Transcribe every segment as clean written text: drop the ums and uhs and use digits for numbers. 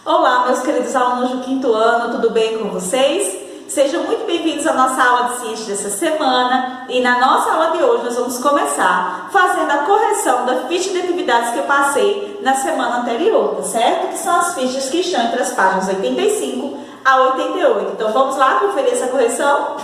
Olá, meus queridos alunos do quinto ano, tudo bem com vocês? Sejam muito bem-vindos à nossa aula de ciências dessa semana. E na nossa aula de hoje nós vamos começar fazendo a correção da ficha de atividades que eu passei na semana anterior, tá certo? Que são as fichas que estão entre as páginas 85 a 88. Então vamos lá conferir essa correção?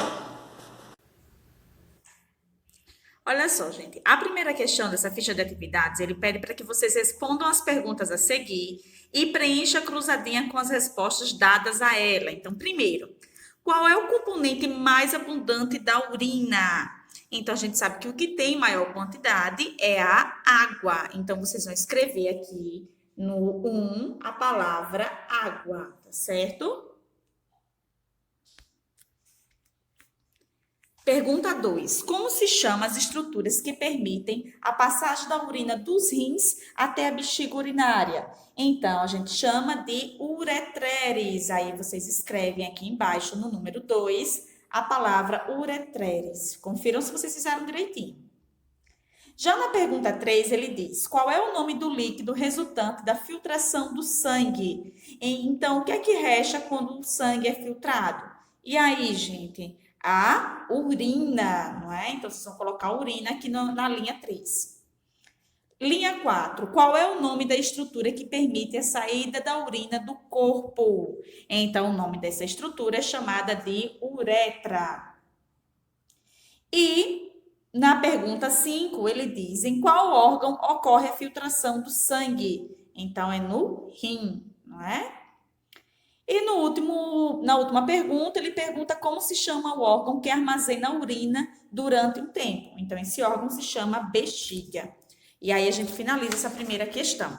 Olha só, gente, a primeira questão dessa ficha de atividades, ele pede para que vocês respondam as perguntas a seguir e preencha a cruzadinha com as respostas dadas a ela. Então, primeiro, qual é o componente mais abundante da urina? Então, a gente sabe que o que tem maior quantidade é a água. Então, vocês vão escrever aqui no 1 a palavra água, tá certo? Pergunta 2. Como se chamam as estruturas que permitem a passagem da urina dos rins até a bexiga urinária? Então, a gente chama de uretreres. Aí vocês escrevem aqui embaixo, no número 2, a palavra uretreres. Confiram se vocês fizeram direitinho. Já na pergunta 3, ele diz, qual é o nome do líquido resultante da filtração do sangue? Então, o que é que resta quando o sangue é filtrado? E aí, gente? A urina, não é? Então, vocês vão colocar a urina aqui na linha 3. Linha 4. Qual é o nome da estrutura que permite a saída da urina do corpo? Então, o nome dessa estrutura é chamada de uretra. E na pergunta 5, ele diz, em qual órgão ocorre a filtração do sangue? Então, é no rim, não é? E na última pergunta, ele pergunta como se chama o órgão que armazena a urina durante um tempo. Então, esse órgão se chama bexiga. E aí, a gente finaliza essa primeira questão.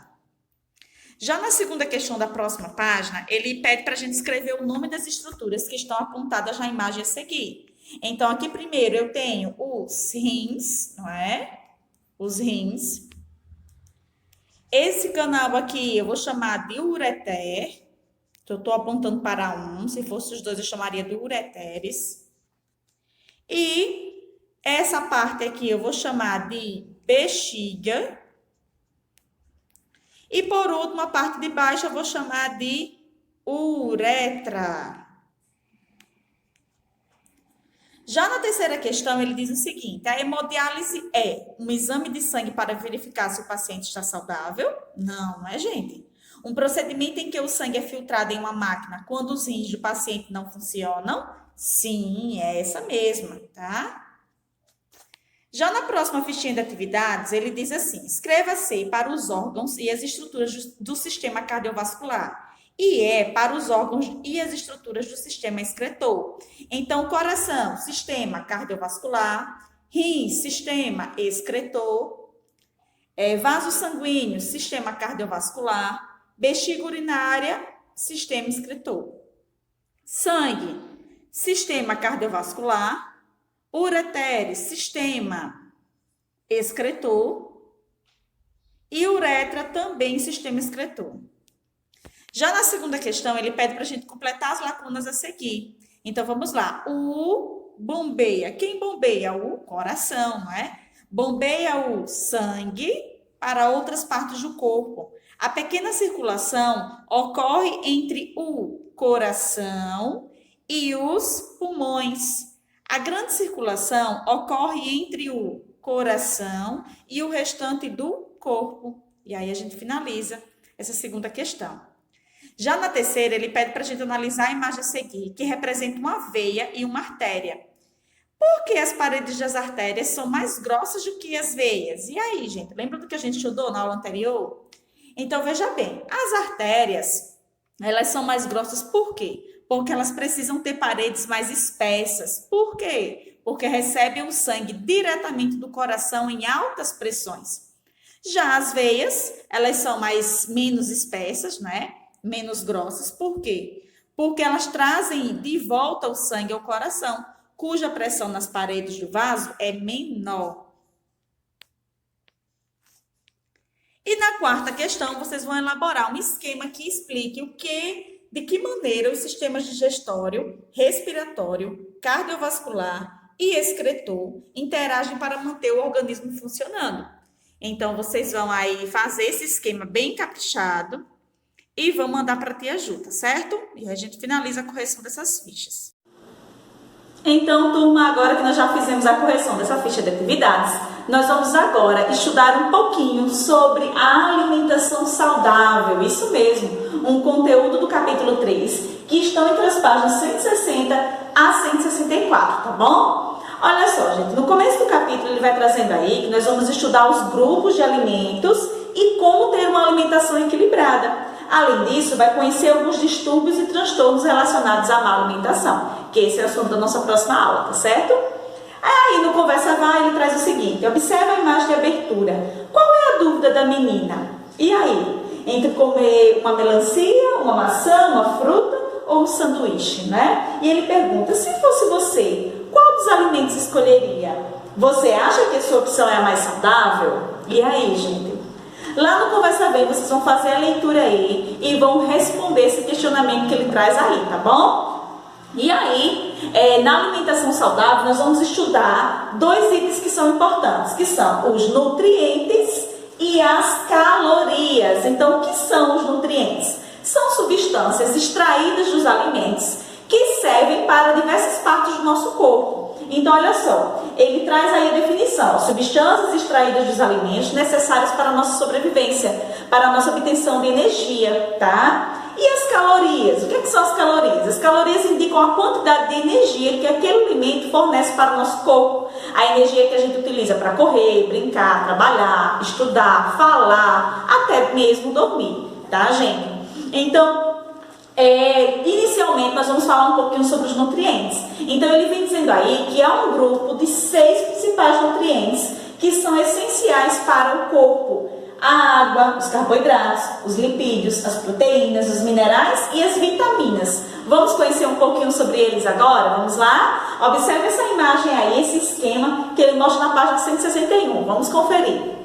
Já na segunda questão da próxima página, ele pede para a gente escrever o nome das estruturas que estão apontadas na imagem a seguir. Então, aqui primeiro eu tenho os rins, não é? Os rins. Esse canal aqui eu vou chamar de ureter. Eu estou apontando para um, se fosse os dois eu chamaria de ureteres. E essa parte aqui eu vou chamar de bexiga. E por último, a parte de baixo eu vou chamar de uretra. Já na terceira questão, ele diz o seguinte, a hemodiálise é um exame de sangue para verificar se o paciente está saudável? Não é, gente? Um procedimento em que o sangue é filtrado em uma máquina quando os rins do paciente não funcionam? Sim, é essa mesma, tá? Já na próxima fichinha de atividades, ele diz assim, escreva-se para os órgãos e as estruturas do sistema cardiovascular. E é para os órgãos e as estruturas do sistema excretor. Então, coração, sistema cardiovascular, rins, sistema excretor, vaso sanguíneo, sistema cardiovascular, bexiga urinária, sistema excretor. Sangue, sistema cardiovascular. Ureteres, sistema excretor. E uretra, também sistema excretor. Já na segunda questão, ele pede para a gente completar as lacunas a seguir. Então, vamos lá. O bombeia. Quem bombeia? O coração, não é? Bombeia o sangue para outras partes do corpo. A pequena circulação ocorre entre o coração e os pulmões. A grande circulação ocorre entre o coração e o restante do corpo. E aí a gente finaliza essa segunda questão. Já na terceira, ele pede para a gente analisar a imagem a seguir, que representa uma veia e uma artéria. Por que as paredes das artérias são mais grossas do que as veias? E aí, gente, lembra do que a gente estudou na aula anterior? Então, veja bem, as artérias, elas são mais grossas por quê? Porque elas precisam ter paredes mais espessas. Por quê? Porque recebem o sangue diretamente do coração em altas pressões. Já as veias, elas são menos espessas, né? Menos grossas. Por quê? Porque elas trazem de volta o sangue ao coração, cuja pressão nas paredes do vaso é menor. E na quarta questão, vocês vão elaborar um esquema que explique de que maneira os sistemas digestório, respiratório, cardiovascular e excretor interagem para manter o organismo funcionando. Então, vocês vão aí fazer esse esquema bem caprichado e vão mandar para a tia Ju, tá certo? E a gente finaliza a correção dessas fichas. Então, turma, agora que nós já fizemos a correção dessa ficha de atividades, nós vamos agora estudar um pouquinho sobre a alimentação saudável, isso mesmo, um conteúdo do capítulo 3, que estão entre as páginas 160 a 164, tá bom? Olha só, gente, no começo do capítulo ele vai trazendo aí que nós vamos estudar os grupos de alimentos e como ter uma alimentação equilibrada. Além disso, vai conhecer alguns distúrbios e transtornos relacionados à má alimentação, que esse é o assunto da nossa próxima aula, tá certo? Aí no Conversa Vai ele traz o seguinte: observa a imagem de abertura. Qual é a dúvida da menina? E aí? Entre comer uma melancia, uma maçã, uma fruta ou um sanduíche, né? E ele pergunta: se fosse você, qual dos alimentos escolheria? Você acha que a sua opção é a mais saudável? E aí, gente? Lá no Conversa Bem, vocês vão fazer a leitura aí e vão responder esse questionamento que ele traz aí, tá bom? E aí, na alimentação saudável, nós vamos estudar dois itens que são importantes, que são os nutrientes e as calorias. Então, o que são os nutrientes? São substâncias extraídas dos alimentos que servem para diversas partes do nosso corpo. Então, olha só, ele traz aí a definição: substâncias extraídas dos alimentos necessárias para a nossa sobrevivência, para a nossa obtenção de energia, tá? E as calorias? O que são as calorias? As calorias indicam a quantidade de energia que aquele alimento fornece para o nosso corpo. A energia que a gente utiliza para correr, brincar, trabalhar, estudar, falar, até mesmo dormir, tá, gente? Então, inicialmente nós vamos falar um pouquinho sobre os nutrientes. Então ele vem dizendo aí que há um grupo de 6 principais nutrientes que são essenciais para o corpo: a água, os carboidratos, os lipídios, as proteínas, os minerais e as vitaminas. Vamos conhecer um pouquinho sobre eles agora? Vamos lá? Observe essa imagem aí, esse esquema que ele mostra na página 161. Vamos conferir.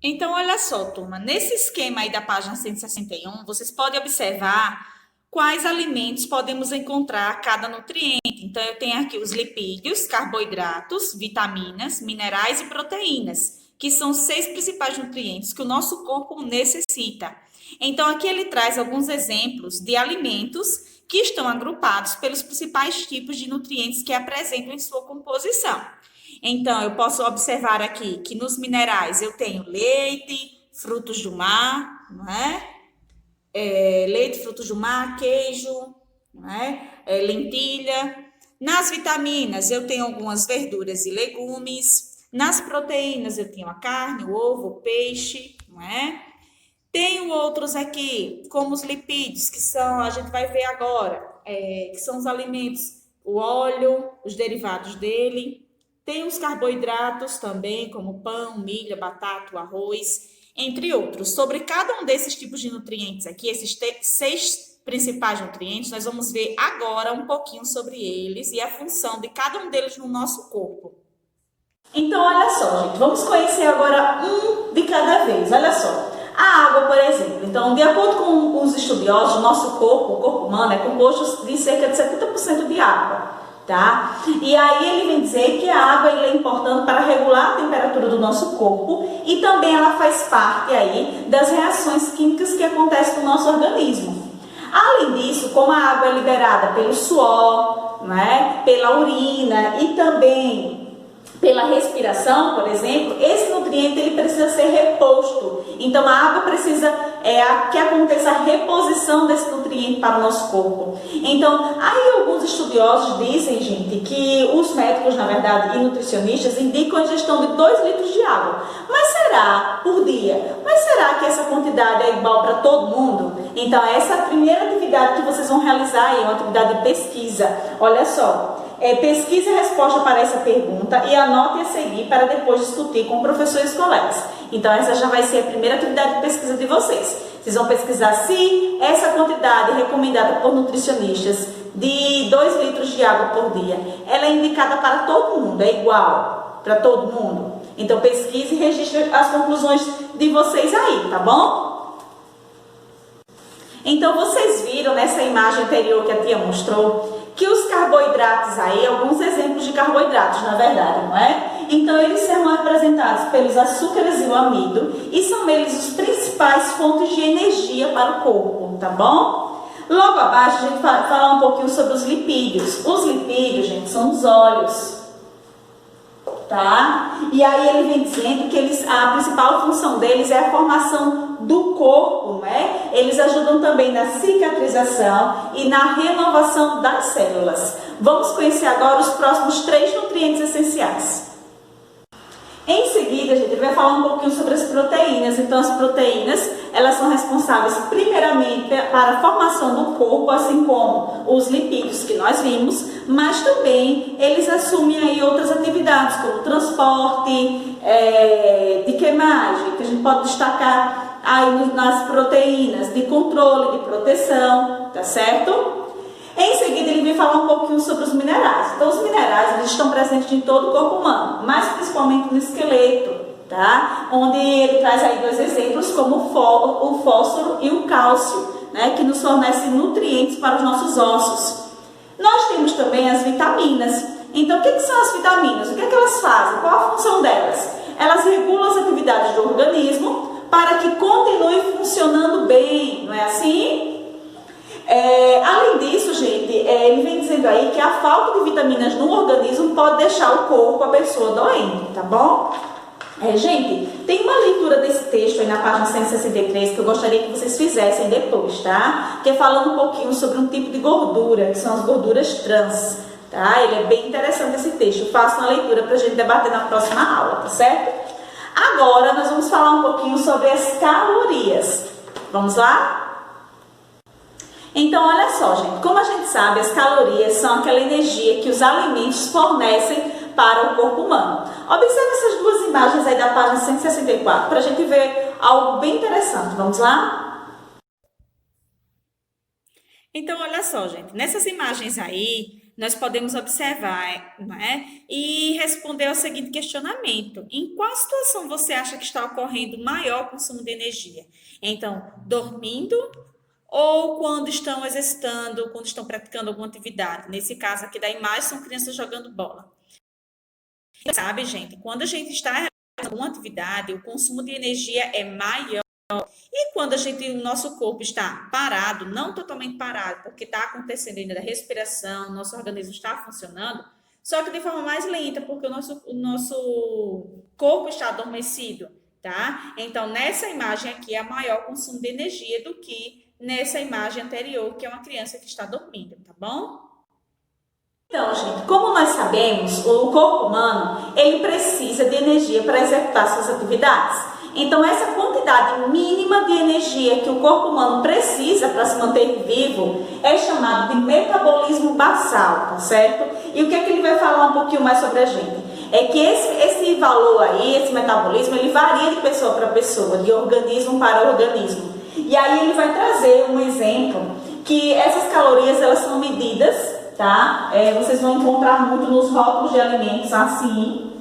Então, olha só, turma, nesse esquema aí da página 161, vocês podem observar quais alimentos podemos encontrar cada nutriente. Então, eu tenho aqui os lipídios, carboidratos, vitaminas, minerais e proteínas, que são os 6 principais nutrientes que o nosso corpo necessita. Então, aqui ele traz alguns exemplos de alimentos que estão agrupados pelos principais tipos de nutrientes que apresentam em sua composição. Então, eu posso observar aqui que nos minerais eu tenho leite, frutos do mar, não é? Leite, frutos do mar, queijo, não é? Lentilha. Nas vitaminas eu tenho algumas verduras e legumes. Nas proteínas eu tenho a carne, o ovo, o peixe, não é? Tenho outros aqui, como os lipídios, que são, a gente vai ver agora, que são os alimentos, o óleo, os derivados dele. Tem os carboidratos também, como pão, milho, batata, arroz, entre outros. Sobre cada um desses tipos de nutrientes aqui, esses 6 principais nutrientes, nós vamos ver agora um pouquinho sobre eles e a função de cada um deles no nosso corpo. Então, olha só, gente, vamos conhecer agora um de cada vez. Olha só, a água, por exemplo. Então, de acordo com os estudiosos, o nosso corpo, o corpo humano, é composto de cerca de 70% de água. Tá? E aí ele vem dizer que a água é importante para regular a temperatura do nosso corpo e também ela faz parte aí das reações químicas que acontecem no nosso organismo. Além disso, como a água é liberada pelo suor, né, pela urina e também pela respiração, por exemplo, esse nutriente ele precisa ser reposto. Então, a água precisa que aconteça a reposição desse nutriente para o nosso corpo. Então, aí alguns estudiosos dizem, gente, que os médicos, na verdade, e nutricionistas indicam a ingestão de 2 litros de água. Mas será por dia? Mas será que essa quantidade é igual para todo mundo? Então, essa é a primeira atividade que vocês vão realizar aí, uma atividade de pesquisa. Olha só. Pesquise a resposta para essa pergunta e anote a seguir para depois discutir com professores e colegas. Então, essa já vai ser a primeira atividade de pesquisa de vocês. Vocês vão pesquisar se essa quantidade recomendada por nutricionistas de 2 litros de água por dia, ela é indicada para todo mundo, é igual para todo mundo. Então, pesquise e registre as conclusões de vocês aí, tá bom? Então, vocês viram nessa imagem anterior que a tia mostrou que os carboidratos aí, alguns exemplos de carboidratos, na verdade, não é? Então, eles serão representados pelos açúcares e o amido, e são eles os principais fontes de energia para o corpo, tá bom? Logo abaixo, a gente vai falar um pouquinho sobre os lipídios. Os lipídios, gente, são os óleos, tá? E aí ele vem dizendo que a principal função deles é a formação do corpo, né? Eles ajudam também na cicatrização e na renovação das células. Vamos conhecer agora os próximos 3 nutrientes essenciais. Em seguida, a gente vai falar um pouquinho sobre as proteínas. Então, as proteínas, elas são responsáveis primeiramente para a formação do corpo, assim como os lipídios que nós vimos, mas também eles assumem aí outras atividades, como transporte, de queimagem, que a gente pode destacar aí nas proteínas, de controle, de proteção, tá certo? Em seguida, ele vem falar um pouquinho sobre os minerais. Então, os minerais, eles estão presentes em todo o corpo humano, mas principalmente no esqueleto, tá? Onde ele traz aí 2 exemplos, como o fósforo e o cálcio, né? Que nos fornecem nutrientes para os nossos ossos. Nós temos também as vitaminas. Então, o que são as vitaminas? O que elas fazem? Qual a função delas? Elas regulam as atividades do organismo para que continue funcionando bem, não é assim? Além disso, gente, ele vem dizendo aí que a falta de vitaminas no organismo pode deixar o corpo, a pessoa doente, tá bom? Gente, tem uma leitura desse texto aí na página 163 que eu gostaria que vocês fizessem depois, tá? Que é falando um pouquinho sobre um tipo de gordura, que são as gorduras trans, tá? Ele é bem interessante esse texto. Faça uma leitura pra gente debater na próxima aula, tá certo? Agora, nós vamos falar um pouquinho sobre as calorias. Vamos lá? Então, olha só, gente, como a gente sabe, as calorias são aquela energia que os alimentos fornecem para o corpo humano. Observe essas 2 imagens aí da página 164 para a gente ver algo bem interessante. Vamos lá? Então, olha só, gente, nessas imagens aí, nós podemos observar, né, e responder ao seguinte questionamento: em qual situação você acha que está ocorrendo maior consumo de energia? Então, dormindo, ou quando estão exercitando, quando estão praticando alguma atividade? Nesse caso aqui da imagem, são crianças jogando bola. Sabe, gente, quando a gente está realizando alguma atividade, o consumo de energia é maior. E quando o nosso corpo está parado, não totalmente parado, porque está acontecendo ainda a respiração, nosso organismo está funcionando, só que de forma mais lenta, porque o nosso corpo está adormecido, tá? Então, nessa imagem aqui, é maior consumo de energia do que nessa imagem anterior, que é uma criança que está dormindo, tá bom? Então, gente, como nós sabemos, o corpo humano, ele precisa de energia para executar suas atividades. Então, essa quantidade mínima de energia que o corpo humano precisa para se manter vivo é chamado de metabolismo basal, tá certo? E o que é que ele vai falar um pouquinho mais sobre a gente? É que esse valor aí, esse metabolismo, ele varia de pessoa para pessoa, de organismo para organismo. E aí ele vai trazer um exemplo que essas calorias, elas são medidas, tá? Vocês vão encontrar muito nos rótulos de alimentos assim,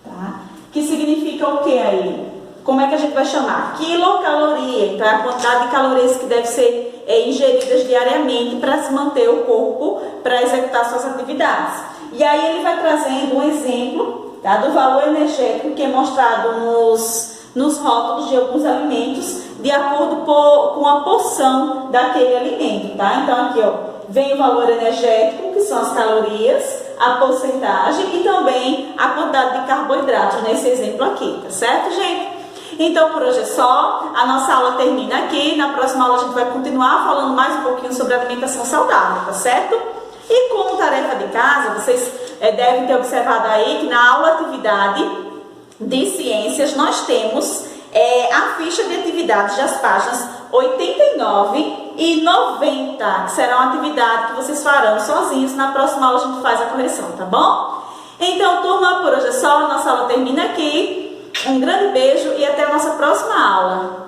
tá? Que significa o que aí? Como é que a gente vai chamar? Quilocaloria, então é a quantidade de calorias que deve ser ingeridas diariamente para se manter o corpo, para executar suas atividades. E aí ele vai trazendo um exemplo, tá, do valor energético que é mostrado nos rótulos de alguns alimentos, de acordo com a porção daquele alimento, tá? Então aqui, ó, vem o valor energético, que são as calorias, a porcentagem e também a quantidade de carboidratos nesse exemplo aqui, tá certo, gente? Então, por hoje é só. A nossa aula termina aqui. Na próxima aula a gente vai continuar falando mais um pouquinho sobre alimentação saudável, tá certo? E como tarefa de casa, vocês devem ter observado aí que na aula atividade de ciências nós temos a ficha de atividades das páginas 89 e 90, que será uma atividade que vocês farão sozinhos. Na próxima aula a gente faz a correção, tá bom? Então, turma, por hoje é só. A nossa aula termina aqui. Um grande beijo e até a nossa próxima aula.